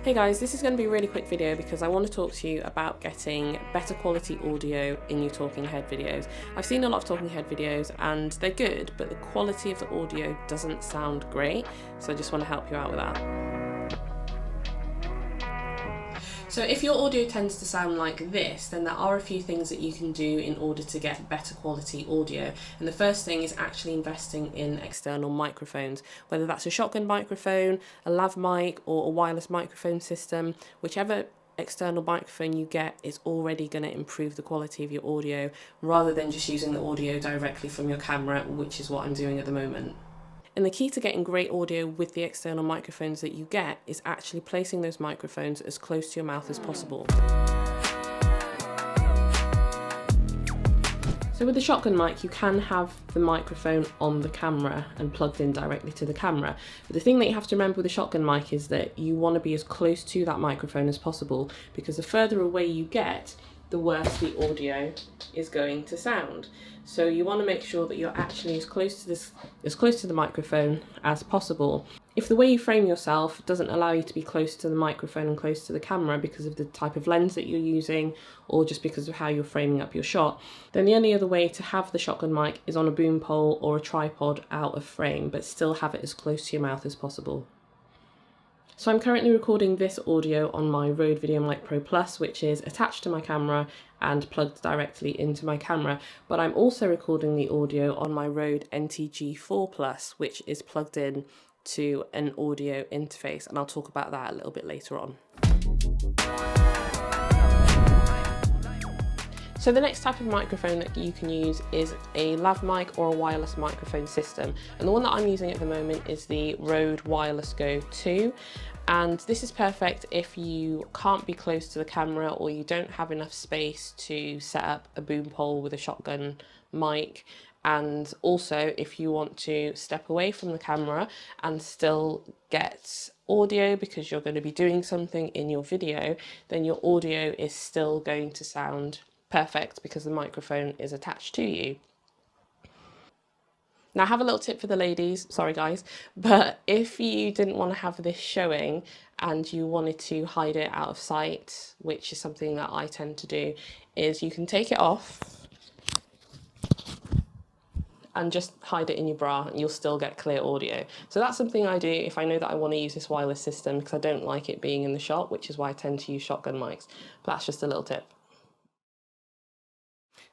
Hey guys, this is going to be a really quick video because I want to talk to you about getting better quality audio in your talking head videos. I've seen a lot of talking head videos and they're good, but the quality of the audio doesn't sound great, so I just want to help you out with that. So if your audio tends to sound like this, then there are a few things that you can do in order to get better quality audio. And the first thing is actually investing in external microphones, whether that's a shotgun microphone, a lav mic, or a wireless microphone system. Whichever external microphone you get is already going to improve the quality of your audio, rather than just using the audio directly from your camera, which is what I'm doing at the moment. And the key to getting great audio with the external microphones that you get is actually placing those microphones as close to your mouth as possible. So with the shotgun mic, you can have the microphone on the camera and plugged in directly to the camera. But the thing that you have to remember with the shotgun mic is that you want to be as close to that microphone as possible, because the further away you get, the worse the audio is going to sound. So you want to make sure that you're actually as close to the microphone as possible. If the way you frame yourself doesn't allow you to be close to the microphone and close to the camera because of the type of lens that you're using, or just because of how you're framing up your shot, then the only other way to have the shotgun mic is on a boom pole or a tripod out of frame, but still have it as close to your mouth as possible. So I'm currently recording this audio on my Rode VideoMic Pro Plus, which is attached to my camera and plugged directly into my camera, but I'm also recording the audio on my Rode NTG4 Plus, which is plugged in to an audio interface, and I'll talk about that a little bit later on. So the next type of microphone that you can use is a lav mic or a wireless microphone system. And the one that I'm using at the moment is the Rode Wireless Go 2. And this is perfect if you can't be close to the camera or you don't have enough space to set up a boom pole with a shotgun mic. And also if you want to step away from the camera and still get audio because you're going to be doing something in your video, then your audio is still going to sound perfect because the microphone is attached to you. Now I have a little tip for the ladies, sorry guys, but if you didn't want to have this showing and you wanted to hide it out of sight, which is something that I tend to do, is you can take it off and just hide it in your bra and you'll still get clear audio. So that's something I do if I know that I want to use this wireless system, because I don't like it being in the shot, which is why I tend to use shotgun mics. But that's just a little tip.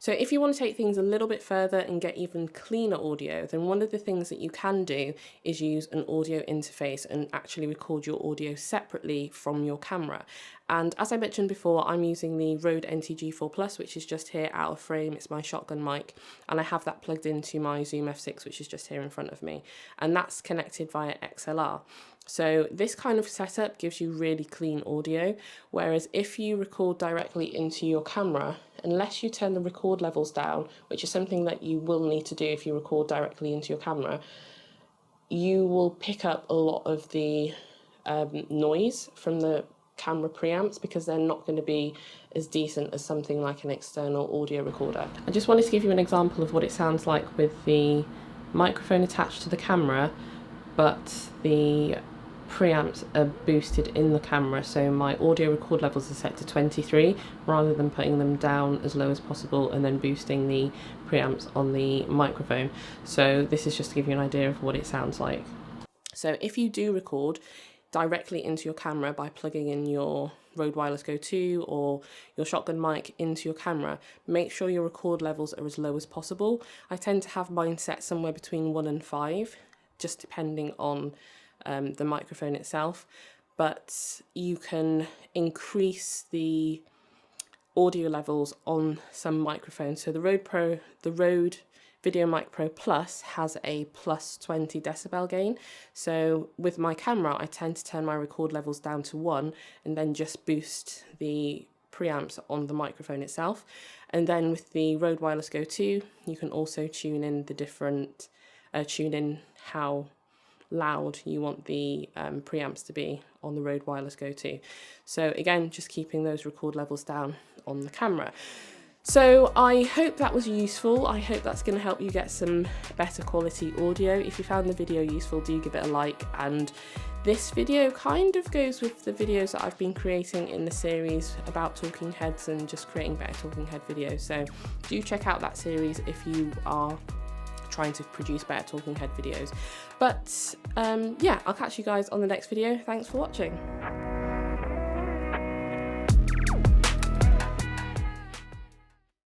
So if you want to take things a little bit further and get even cleaner audio, then one of the things that you can do is use an audio interface and actually record your audio separately from your camera. And as I mentioned before, I'm using the Rode NTG4 Plus, which is just here out of frame. It's my shotgun mic, and I have that plugged into my Zoom F6, which is just here in front of me. And that's connected via XLR. So this kind of setup gives you really clean audio, whereas if you record directly into your camera, unless you turn the record levels down, which is something that you will need to do if you record directly into your camera, you will pick up a lot of the noise from the camera preamps because they're not going to be as decent as something like an external audio recorder. I just wanted to give you an example of what it sounds like with the microphone attached to the camera, but the preamps are boosted in the camera, so my audio record levels are set to 23 rather than putting them down as low as possible and then boosting the preamps on the microphone. So this is just to give you an idea of what it sounds like. So if you do record directly into your camera by plugging in your Rode Wireless Go 2 or your shotgun mic into your camera, make sure your record levels are as low as possible. I tend to have mine set somewhere between 1 and 5, just depending on the microphone itself, but you can increase the audio levels on some microphones. So the Rode VideoMic Pro Plus has a plus 20 decibel gain. So with my camera, I tend to turn my record levels down to 1 and then just boost the preamps on the microphone itself. And then with the Rode Wireless Go 2, you can also tune in the different, how loud you want the preamps to be on the Rode Wireless Go 2. So again, just keeping those record levels down on the camera. So I hope that was useful. I hope that's going to help you get some better quality audio. If you found the video useful, do give it a like and This video kind of goes with the videos that I've been creating in the series about talking heads and just creating better talking head videos. So do check out that series if you are trying to produce better talking head videos. But yeah, I'll catch you guys on the next video. Thanks for watching.